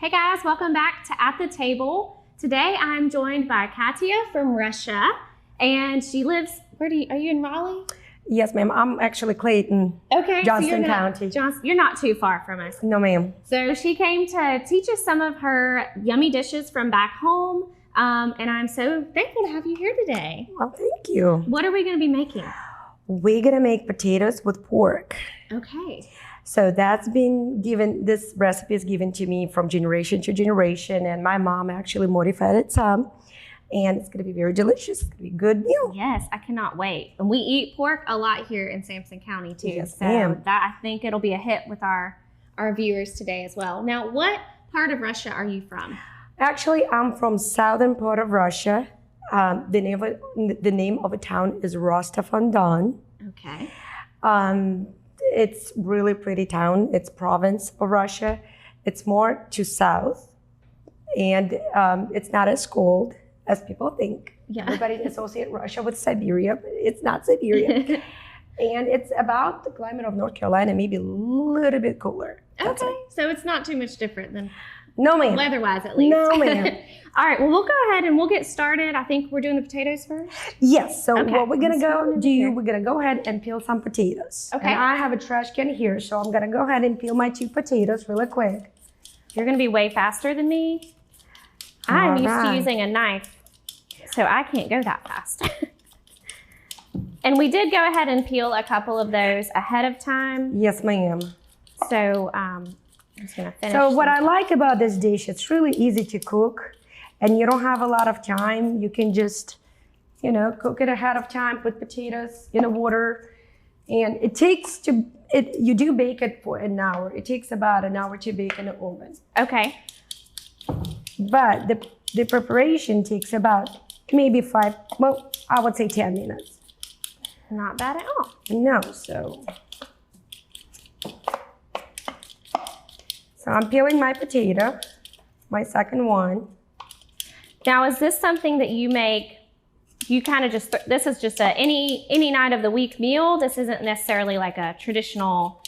Hey guys, welcome back to At the Table. Today I'm joined by Katya from Russia, and she lives, are you in Raleigh? Yes, ma'am. I'm actually Clayton, Johnson County. You're not too far from us. No, ma'am. So she came to teach us some of her yummy dishes from back home, and I'm so thankful to have you here today. Well, thank you. What are we going to be making? We're going to make potatoes with pork. Okay. So this recipe is given to me from generation to generation, and my mom actually modified it some, and it's going to be very delicious. It's going to be a good meal. Yes, I cannot wait. And we eat pork a lot here in Sampson County too. Yes, so ma'am. I think it'll be a hit with our viewers today as well. Now, what part of Russia are you from? Actually, I'm from southern part of Russia. The name of a town is Rostov-on-Don. Okay. It's really pretty town. It's province of Russia. It's more to south, and it's not as cold as people think. Yeah. Everybody associate Russia with Siberia, but it's not Siberia. And it's about the climate of North Carolina, maybe a little bit cooler. That's Okay. it. So it's not too much different than No, ma'am. weather-wise at least. No, ma'am. All right. Well, we'll go ahead and we'll get started. I think we're doing the potatoes first. Yes. So Okay. what we're gonna Let's we're gonna go ahead and peel some potatoes. Okay. And I have a trash can here, so I'm gonna go ahead and peel my 2 potatoes really quick. You're going to be way faster than me. I'm used to Alright. using a knife, so I can't go that fast. And we did go ahead and peel a couple of those ahead of time. Yes, ma'am. So I'm just going to finish. So what them. I like about this dish, it's really easy to cook, and you don't have a lot of time. You can just, cook it ahead of time, put potatoes in the water, and you do bake it for an hour. It takes about an hour to bake in the oven. Okay. But the preparation takes about maybe I would say 10 minutes. Not bad at all. No, so I'm peeling my potato, my second one. Now, is this something that you make? You kind of this is just any night of the week meal. This isn't necessarily like a traditional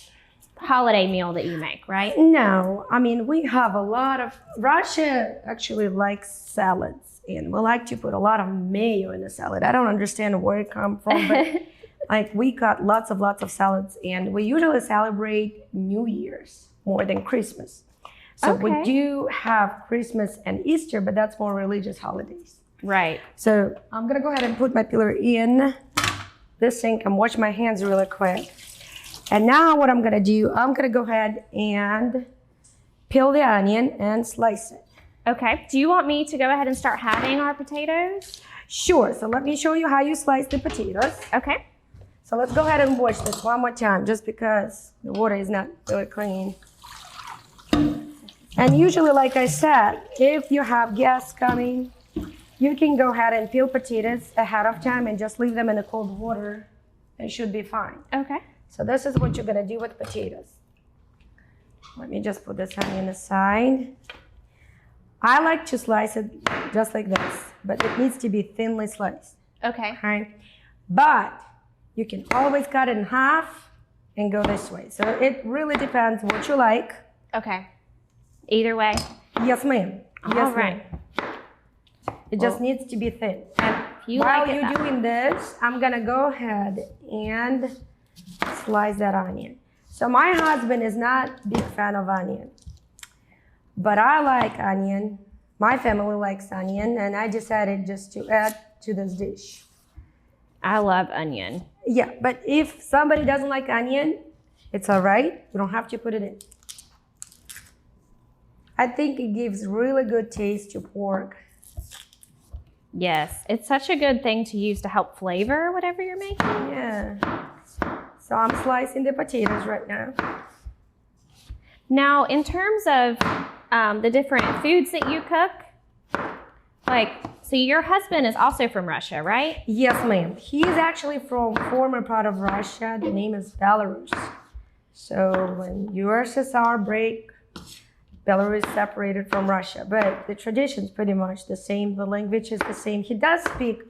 holiday meal that you make, right? No, I mean, we have a lot of, Russia actually likes salads, and we like to put a lot of mayo in the salad. I don't understand where it comes from, but we got lots of salads, and we usually celebrate New Year's more than Christmas. So Okay. we do have Christmas and Easter, but that's more religious holidays. Right. So I'm gonna go ahead and put my peeler in the sink and wash my hands really quick. And now what I'm gonna do, I'm gonna go ahead and peel the onion and slice it. Okay. Do you want me to go ahead and start having our potatoes? Sure, so let me show you how you slice the potatoes. Okay. So let's go ahead and wash this one more time, just because the water is not really clean. And usually, like I said, if you have guests coming, you can go ahead and peel potatoes ahead of time and just leave them in the cold water. It should be fine. Okay. So this is what you're gonna do with potatoes. Let me just put this onion aside. I like to slice it just like this, but it needs to be thinly sliced. Okay. Okay? But you can always cut it in half and go this way. So it really depends what you like. Okay. Either way. Yes, ma'am. Yes, All right. ma'am. It just needs to be thin. And You while like it you're that doing this, I'm gonna go ahead and slice that onion. So my husband is not a big fan of onion, but I like onion. My family likes onion, and I decided just to add to this dish. I love onion. Yeah, but if somebody doesn't like onion, it's all right. You don't have to put it in. I think it gives really good taste to pork. Yes. It's such a good thing to use to help flavor whatever you're making. Yeah. So I'm slicing the potatoes right now. Now, in terms of the different foods that you cook, so your husband is also from Russia, right? Yes, ma'am. He is actually from former part of Russia. The name is Belarus. So when USSR break, Belarus separated from Russia, but the tradition is pretty much the same. The language is the same. He does speak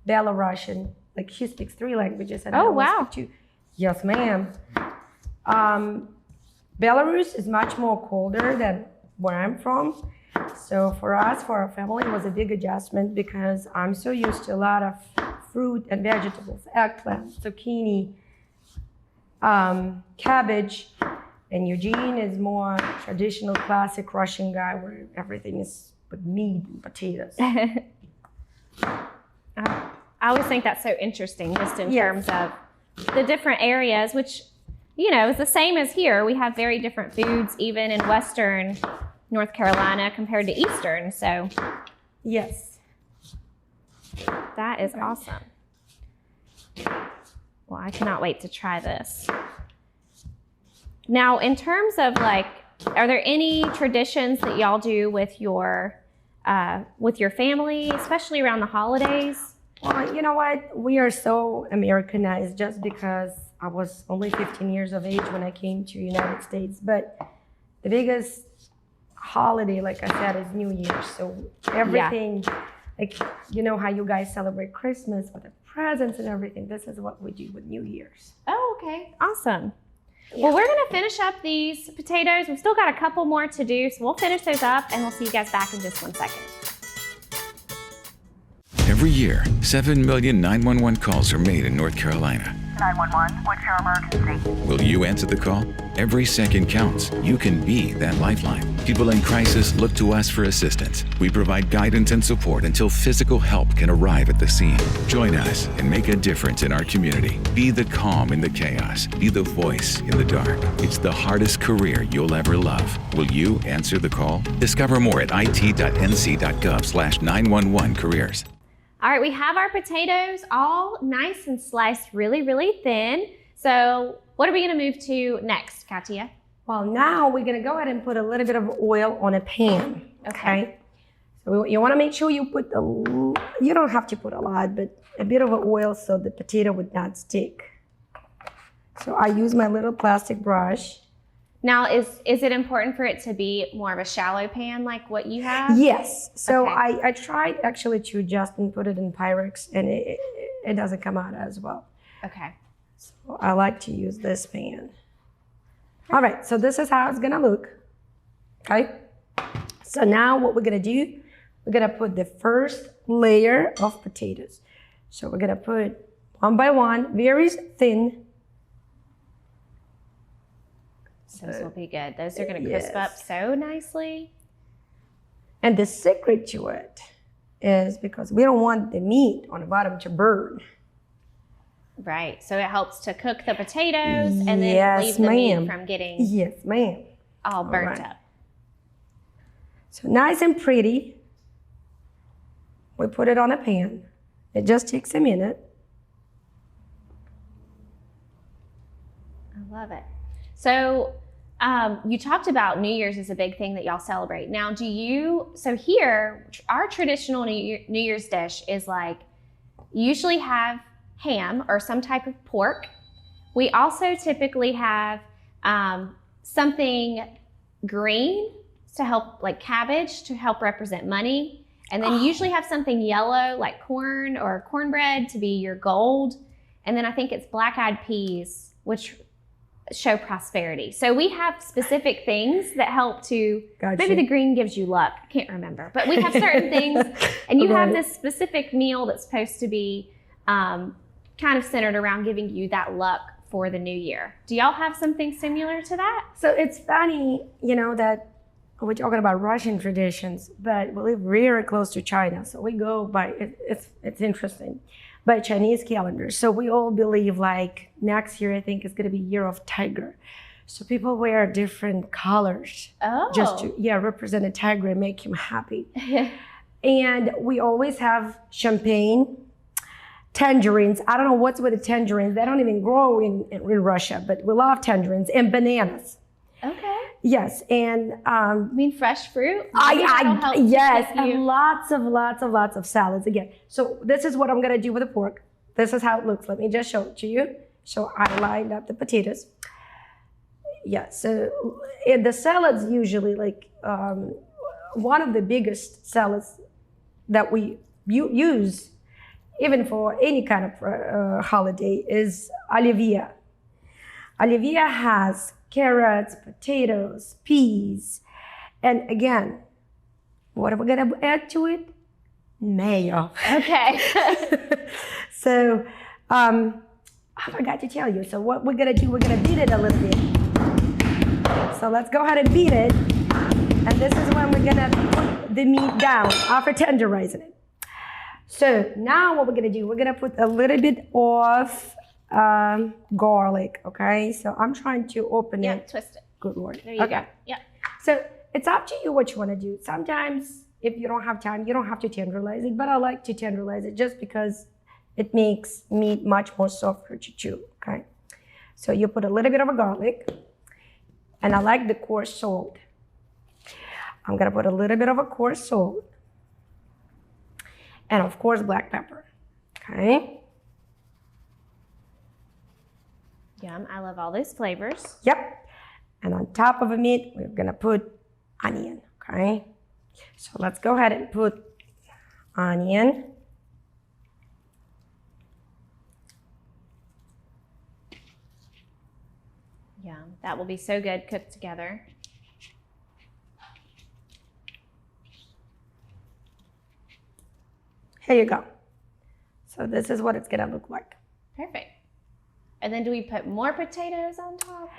Belarusian, like he speaks 3 languages. And I Oh, only wow. speak 2. Yes, ma'am. Belarus is much more colder than where I'm from. So for us, for our family, it was a big adjustment because I'm so used to a lot of fruit and vegetables, eggplant, zucchini, cabbage. And Eugene is more traditional, classic Russian guy where everything is with meat and potatoes. I always think that's so interesting, just in terms of the different areas, which, you know, is the same as here. We have very different foods, even in Western North Carolina compared to Eastern. So, yes, that is awesome. Well, I cannot wait to try this. Now, in terms of like, are there any traditions that y'all do with your family, especially around the holidays? Well, you know what? We are so Americanized just because I was only 15 years of age when I came to the United States. But the biggest holiday, like I said, is New Year's. So everything, like, you know how you guys celebrate Christmas with the presents and everything. This is what we do with New Year's. Oh, okay. Awesome. Well, we're going to finish up these potatoes. We've still got a couple more to do, so we'll finish those up and we'll see you guys back in just 1 second. Every year, 7 million 911 calls are made in North Carolina. 911, what's your emergency? Will you answer the call? Every second counts. You can be that lifeline. People in crisis look to us for assistance. We provide guidance and support until physical help can arrive at the scene. Join us and make a difference in our community. Be the calm in the chaos. Be the voice in the dark. It's the hardest career you'll ever love. Will you answer the call? Discover more at it.nc.gov/911careers. All right, we have our potatoes all nice and sliced really, really thin. So what are we going to move to next, Katya? Well, now we're going to go ahead and put a little bit of oil on a pan. Okay. So you want to make sure you put you don't have to put a lot, but a bit of oil so the potato would not stick. So I use my little plastic brush. Now, is it important for it to be more of a shallow pan like what you have? Yes. So Okay. I tried actually to adjust and put it in Pyrex, and it doesn't come out as well. Okay. So I like to use this pan. All right, so this is how it's gonna look. Okay. So now what we're gonna do, we're gonna put the first layer of potatoes. So we're gonna put one by one, very thin. Those will be good. Those are going to crisp up so nicely. And the secret to it is because we don't want the meat on the bottom to burn. Right. So it helps to cook the potatoes and then leave the meat from getting all burnt up. So nice and pretty. We put it on a pan. It just takes a minute. I love it. So you talked about New Year's is a big thing that y'all celebrate. Now, so here, our traditional New Year's dish is like, you usually have ham or some type of pork. We also typically have something green to help, like cabbage, to help represent money. And then you usually have something yellow, like corn or cornbread, to be your gold. And then I think it's black-eyed peas, which show prosperity. So we have specific things that help to, maybe the green gives you luck. I can't remember, but we have certain things, and you have this specific meal that's supposed to be kind of centered around giving you that luck for the new year. Do y'all have something similar to that? So it's funny, you know, that we're talking about Russian traditions, but we live very close to China. So we go by, it's interesting, by Chinese calendar. So we all believe like next year, I think, is going to be year of tiger. So people wear different colors just to represent a tiger and make him happy. And we always have champagne, tangerines. I don't know what's with the tangerines. They don't even grow in Russia, but we love tangerines and bananas. Okay. Yes, and you mean fresh fruit? Yes, and lots of salads again. So this is what I'm gonna do with the pork. This is how it looks. Let me just show it to you. So I lined up the potatoes. Yeah. So in the salads usually like one of the biggest salads that we use even for any kind of holiday is olivia. Olivia has carrots, potatoes, peas, And again, what are we gonna add to it? Mayo. Okay. So, I forgot to tell you. So what we're gonna do, we're gonna beat it a little bit. So let's go ahead and beat it. And this is when we're gonna put the meat down after tenderizing it. So now what we're gonna do, we're gonna put a little bit of garlic, okay? So I'm trying to open Yeah, it. twist it. Good Lord. There you go. Yeah. So it's up to you what you wanna do. Sometimes if you don't have time, you don't have to tenderize it, but I like to tenderize it just because it makes meat much more softer to chew, okay? So you put a little bit of a garlic, and I like the coarse salt. I'm gonna put a little bit of a coarse salt, and of course black pepper, okay? Yum, I love all those flavors. Yep, and on top of the meat, we're gonna put onion, okay? So let's go ahead and put onion. Yum, that will be so good cooked together. Here you go. So this is what it's gonna look like. Perfect. And then do we put more potatoes on top?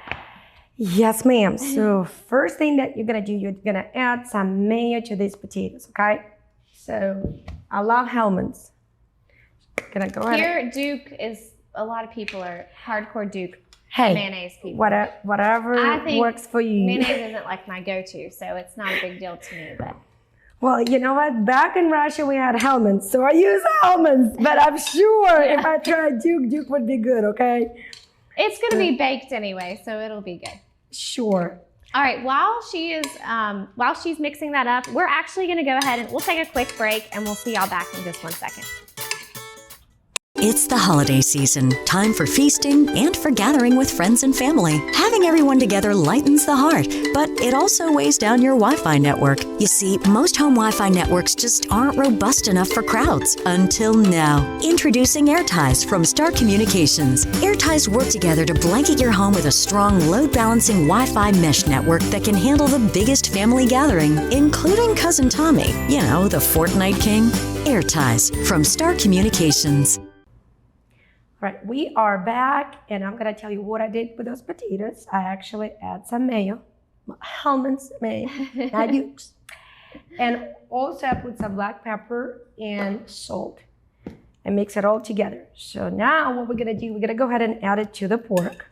Yes, ma'am. So first thing that you're gonna do, you're gonna add some mayo to these potatoes, okay? So I love Hellmann's. Gonna go ahead. Here, Duke is, a lot of people are hardcore Duke Hey, mayonnaise people. whatever I think works for you. mayonnaise isn't like my go-to, so it's not a big deal to me, but. Well, you know what? Back in Russia, we had Hellmann's, so I use Hellmann's. But I'm sure if I tried Duke, Duke would be good, okay? It's gonna be baked anyway, so it'll be good. Sure. All right, while she's mixing that up, we're actually gonna go ahead and we'll take a quick break and we'll see y'all back in just 1 second. It's the holiday season, time for feasting and for gathering with friends and family. Having everyone together lightens the heart, but it also weighs down your Wi-Fi network. You see, most home Wi-Fi networks just aren't robust enough for crowds. Until now. Introducing AirTies from Star Communications. AirTies work together to blanket your home with a strong load-balancing Wi-Fi mesh network that can handle the biggest family gathering, including Cousin Tommy. You know, the Fortnite King. AirTies from Star Communications. All right, we are back, and I'm gonna tell you what I did with those potatoes. I actually add some mayo, Hellmann's mayo, not Duke's. And also I put some black pepper and salt and mix it all together. So now what we're gonna do, we're gonna go ahead and add it to the pork.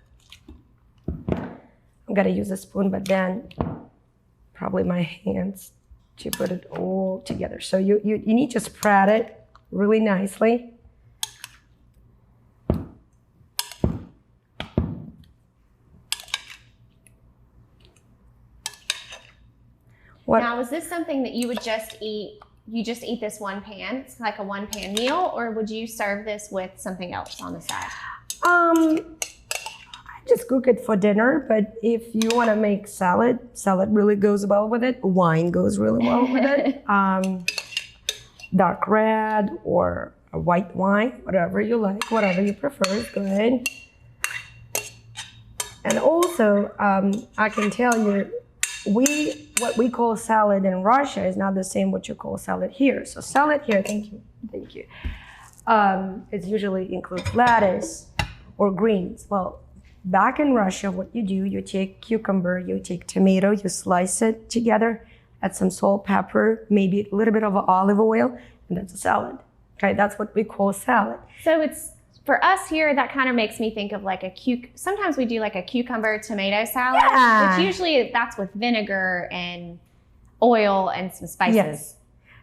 I'm gonna use a spoon, but then probably my hands to put it all together. So you need to spread it really nicely. What? Now, is this something that you would just eat? You just eat this one pan? It's like a one pan meal, or would you serve this with something else on the side? I just cook it for dinner, but if you want to make salad really goes well with it. Wine goes really well with it. Dark red or a white wine, whatever you like, whatever you prefer is good. And also, I can tell you, what we call salad in Russia is not the same what you call salad here. So salad here, thank you. It usually includes lettuce or greens. Well, back in Russia, what you do, you take cucumber, you take tomato, you slice it together, add some salt, pepper, maybe a little bit of olive oil, and that's a salad. Okay, that's what we call salad. So it's, for us here, that kind of makes me think of like sometimes we do like a cucumber tomato salad. Yeah. Which usually that's with vinegar and oil and some spices. Yes.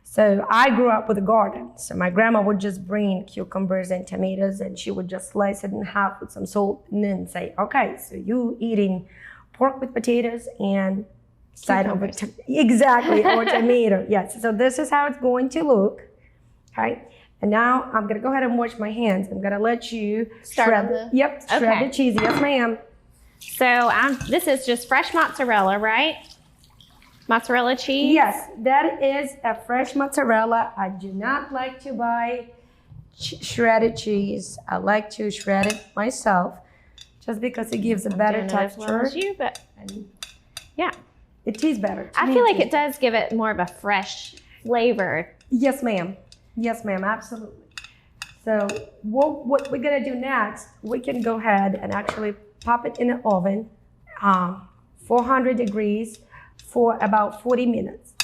So I grew up with a garden. So my grandma would just bring cucumbers and tomatoes and she would just slice it in half with some salt and then say, okay, so you eating pork with potatoes and side of it. Exactly, or tomato. Yes. So this is how it's going to look. Okay. And now I'm gonna go ahead and wash my hands. I'm gonna let you shred the cheese. Yes, ma'am. So this is just fresh mozzarella, right? Mozzarella cheese? Yes, that is a fresh mozzarella. I do not like to buy shredded cheese. I like to shred it myself just because it gives a better texture. As well as you, but yeah. It tastes better. I feel like it does give it more of a fresh flavor. Yes, ma'am. Yes, ma'am. Absolutely. So what we're gonna do next, we can go ahead and actually pop it in the oven, 400 degrees for about 40 minutes.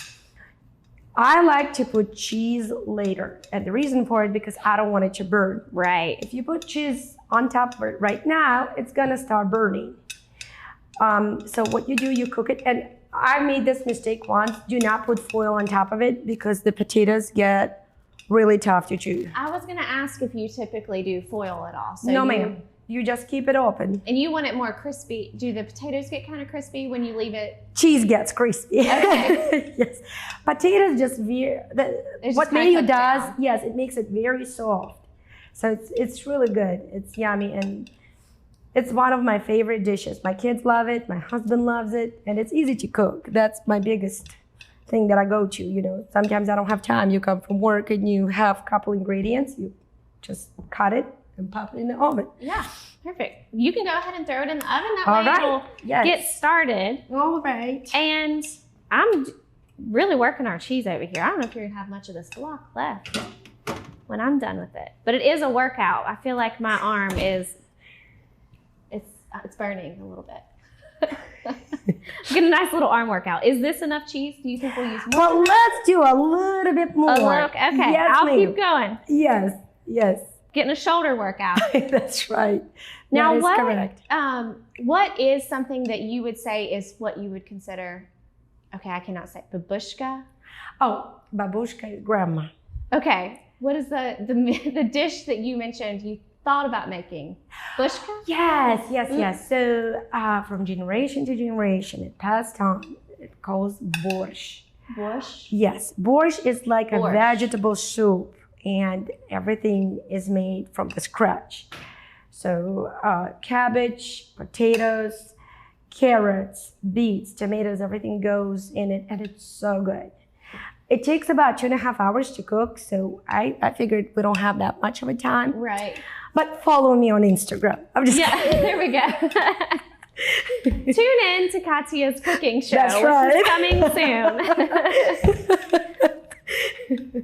I like to put cheese later, and the reason for it because I don't want it to burn. Right. If you put cheese on top of it right now, it's gonna start burning. So what you do, you cook it, and I made this mistake once. Do not put foil on top of it because the potatoes get really tough to chew. I was gonna ask if you typically do foil at all. So No, ma'am. You just keep it open. And you want it more crispy. Do the potatoes get kind of crispy when you leave it? Cheese gets crispy. Okay. Yes. Potatoes just what mayo does, down. yes, it makes it very soft. So it's really good. It's yummy, and it's one of my favorite dishes. My kids love it, my husband loves it, and it's easy to cook. That's my biggest thing that I go to. You know, sometimes I don't have time. You come from work and you have a couple ingredients. You just cut it and pop it in the oven. Yeah, perfect. You can go ahead and throw it in the oven. That All way right. it'll Yes. get started. All right. And I'm really working our cheese over here. I don't know if you're gonna have much of this block left when I'm done with it. But it is a workout. I feel like my arm is, it's burning a little bit. Get a nice little arm workout. Is this enough cheese? Do you think we'll use more? Well, let's do a little bit more. Okay, Yes, I'll ma'am. keep going. Yes, yes. Getting a shoulder workout. That's right. Now, that is correct. what is something that you would say is what you would consider, okay, I cannot say, babushka? Oh, babushka is grandma. Okay, what is the dish that you mentioned you thought about making? Bushka? Yes. So from generation to generation, it passed on. It calls borscht. Borscht? Yes, borscht is like Borscht. a vegetable soup, and everything is made from the scratch. So cabbage, potatoes, carrots, beets, tomatoes, everything goes in it, and it's so good. It takes about 2.5 hours to cook, so I figured we don't have that much of a time. Right. But follow me on Instagram. I'm just kidding. There we go. Tune in to Katya's cooking show, That's which right. is coming soon.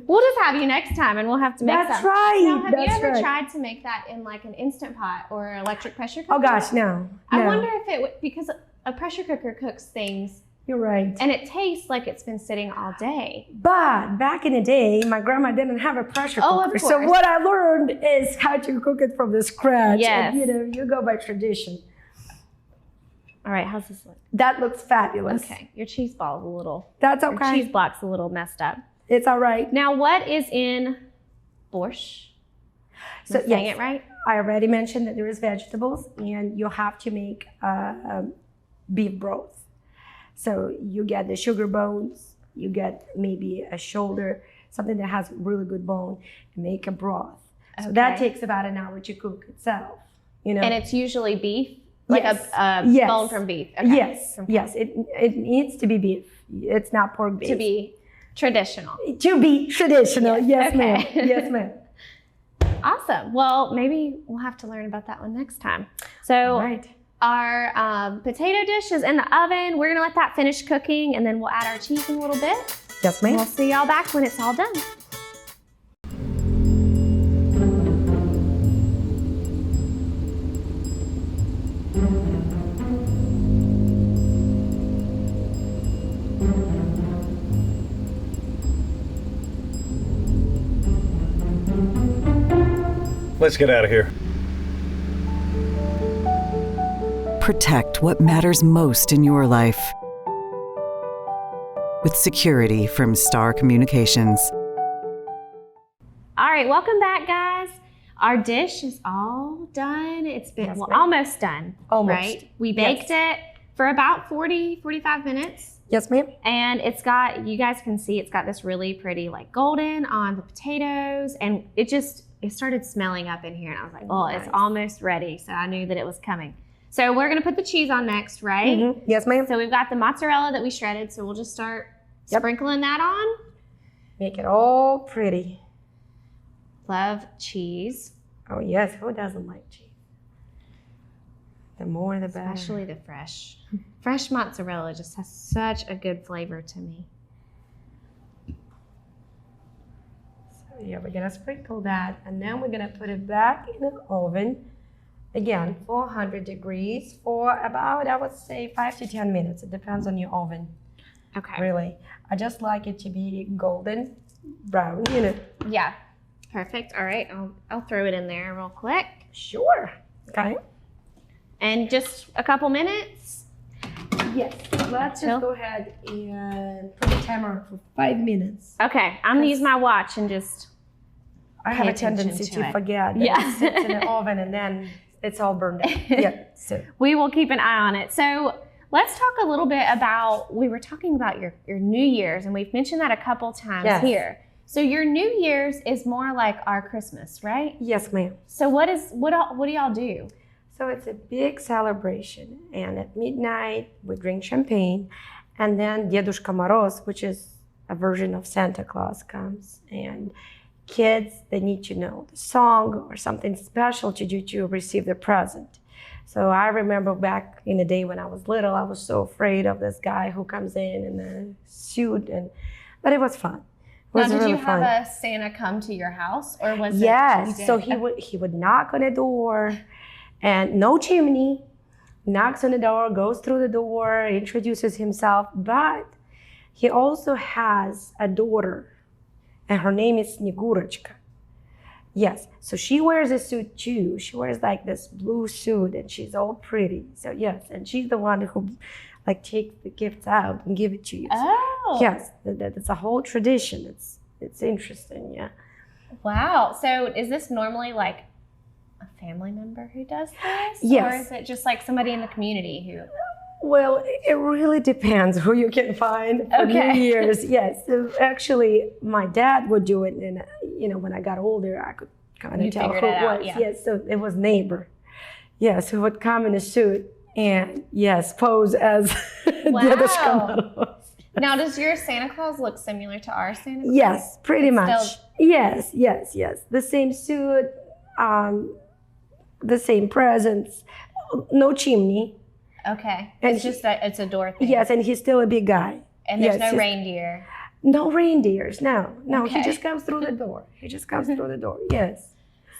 We'll just have you next time, and we'll have to make That's some. right. Now, have you That's ever right. tried to make that in like an Instant Pot or electric pressure cooker? Oh gosh, no. I wonder if it would, because a pressure cooker cooks things You're right. and it tastes like it's been sitting all day. But back in the day, my grandma didn't have a pressure cooker. Oh, of So course. what I learned is how to cook it from the scratch. Yes. And, you go by tradition. All right, how's this look? That looks fabulous. Okay, your cheese ball's a little, That's your okay. cheese block's a little messed up. It's all right. Now, what is in borscht? So, Am I saying yes. it right? I already mentioned that there is vegetables, and you have to make beef broth. So you get the sugar bones, you get maybe a shoulder, something that has really good bone, and make a broth. So that Okay. takes about an hour to cook itself. You know. And it's usually beef? Like Yes. a Yes. bone from beef? Okay. Yes, From yes. It needs to be beef. It's not pork beef. To be traditional. To be traditional. Yes, Okay. ma'am. Yes, ma'am. Awesome. Well, maybe we'll have to learn about that one next time. So All right. our potato dish is in the oven. We're gonna let that finish cooking, and then we'll add our cheese in a little bit. Yes, And ma'am. we'll see y'all back when it's all done. Let's get out of here. Protect what matters most in your life with security from Star Communications. All right, welcome back, guys. Our dish is all done. It's been Yes, ma'am. almost done. Almost. Right? We baked it for about 45 minutes. Yes, ma'am. And it's got, you guys can see, it's got this really pretty like golden on the potatoes. And it started smelling up in here. And I was like, oh, it's almost ready. So I knew that it was coming. So we're going to put the cheese on next, right? Mhm. Yes, ma'am. So we've got the mozzarella that we shredded. So we'll just start sprinkling that on. Make it all pretty. Love cheese. Oh, yes. Who doesn't like cheese? The more the better. Especially the fresh. Fresh mozzarella just has such a good flavor to me. So yeah, we're gonna sprinkle that, and then we're gonna put it back in the oven. Again, 400 degrees for about, I would say, 5 to 10 minutes. It depends on your oven. Okay. Really. I just like it to be golden brown, you know. Yeah. Perfect. All right. I'll throw it in there real quick. Sure. Okay. And just a couple minutes. Yes. Let's just go ahead and put the timer for 5 minutes. Okay. I'm going to use my watch and just I have pay a tendency attention to to it. forget that Yeah. it sits in the oven and then it's all burned out. Yeah. So we will keep an eye on it. So let's talk a little bit about, we were talking about your New Year's, and we've mentioned that a couple times here. So your New Year's is more like our Christmas, right? yes, ma'am. So what do y'all do? So it's a big celebration, and at midnight we drink champagne, and then Dedushka Moroz, which is a version of Santa Claus, comes, and kids, they need to know the song or something special to do to receive the present. So I remember back in the day when I was little, I was so afraid of this guy who comes in a suit, but it was fun. It was Now, did really you have fun. a Santa come to your house, or was Yes, it? Yes. so he would knock on the door, and no chimney, knocks on the door, goes through the door, introduces himself, but he also has a daughter, and her name is Snegurочка. Yes, so she wears a suit too. She wears like this blue suit, and she's all pretty. So yes, and she's the one who like takes the gifts out and give it to you. Oh. Yes, that's a whole tradition. It's interesting, yeah. Wow. So is this normally like a family member who does this? Yes. Or is it just like somebody in the community who? Well, it really depends who you can find for Okay. New Year's. Yes, so actually, my dad would do it, and when I got older, I could kind You of tell who figured it it out, was. yeah. Yes, so it was neighbor. Yes, who would come in a suit and pose as Dedushka Moroz. Now, does your Santa Claus look similar to our Santa Claus? Yes, pretty It's much. still- Yes. The same suit, the same presents, no chimney. Okay. And It's just it's a door thing. Yes, and he's still a big guy. And there's no he's- reindeer. No reindeers, no. Okay. He just comes through the door. Yes.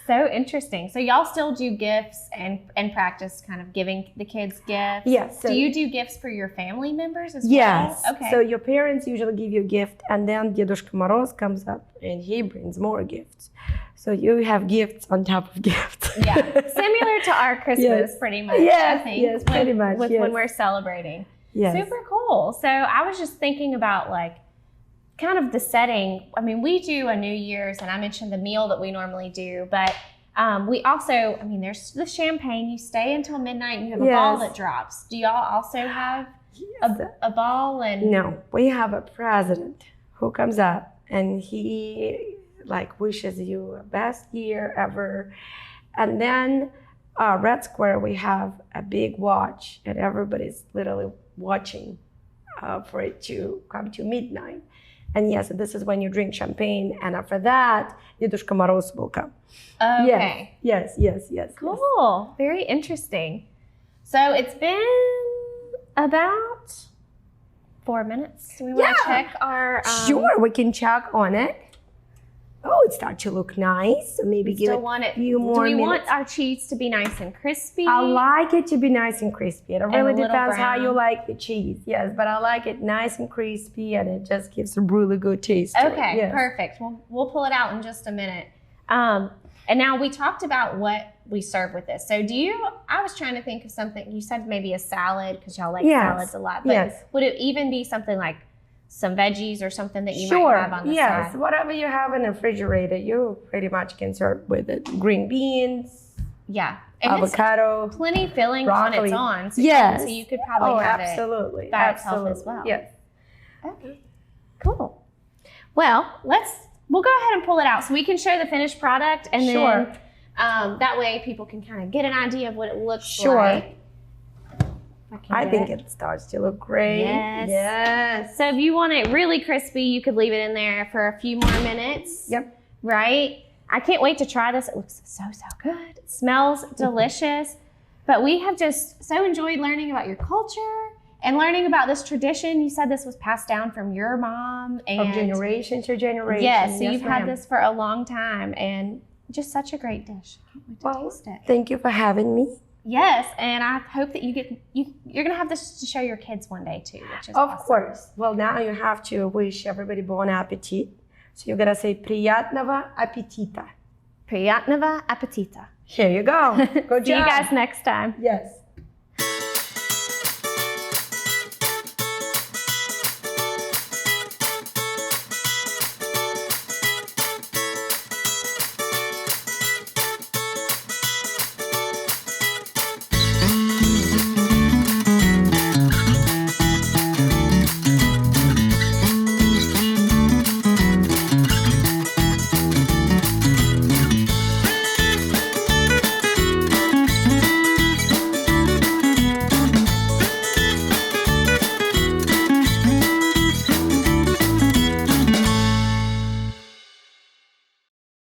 So interesting. So y'all still do gifts and practice kind of giving the kids gifts? Yes. So, do you do gifts for your family members as yes. well? Okay. So your parents usually give you a gift, and then Dedushka Moroz comes up and he brings more gifts. So you have gifts on top of gifts. yeah. Similar to our Christmas, Yes. pretty much. Yes, I think, yes, pretty much, With yes. when we're celebrating. Yes. Super cool. So I was just thinking about like kind of the setting. I mean, we do a New Year's, and I mentioned the meal that we normally do, but we also, there's the champagne. You stay until midnight and you have a ball Yes. that drops. Do y'all also have a ball? And No, we have a president who comes up and he wishes you a best year ever. And then Red Square, we have a big watch, and everybody's literally watching for it to come to midnight. And yes, this is when you drink champagne, and after that, Dedushka Moroz will come. okay. Yes. Cool. Very interesting. So it's been about 4 minutes. Do we want to check our... Sure, we can check on it. Oh, it starts to look nice. So maybe give it a few more Do we minutes. want our cheese to be nice and crispy? I like it to be nice and crispy. It a really little depends how brown. you like the cheese. Yes, but I like it nice and crispy, and it just gives a really good taste to it. Okay, Yes. perfect. We'll pull it out in just a minute. And now we talked about what we serve with this. So I was trying to think of something. You said maybe a salad because y'all like Yes, salads a lot. But yes. would it even be something like some veggies or something that you Sure. might have on the Yes, side? whatever you have in the refrigerator, you pretty much can serve with it. Green beans, Yeah. And avocado. it's plenty filling broccoli. on its own. So Yes. So you could probably have absolutely. it by itself as Absolutely. well. Yes. Okay, cool. Well, we'll go ahead and pull it out so we can show the finished product, and Sure. then that way people can kind of get an idea of what it looks Sure. like. I think it starts to look great. Yes. Yes. So if you want it really crispy, you could leave it in there for a few more minutes. Yep. Right? I can't wait to try this. It looks so good. It smells delicious. But we have just so enjoyed learning about your culture and learning about this tradition. You said this was passed down from your mom. And From generation to generation. yes, so you've ma'am. had this for a long time, and just such a great dish. I can't wait to Well, taste it. thank you for having me. Yes, and I hope that you're gonna have this to show your kids one day too, which is Of awesome. course. Well, now you have to wish everybody bon appetit. So you're gonna say Priятного аппетита. Priятного appetita. Here you go. Good job. See you guys next time. Yes.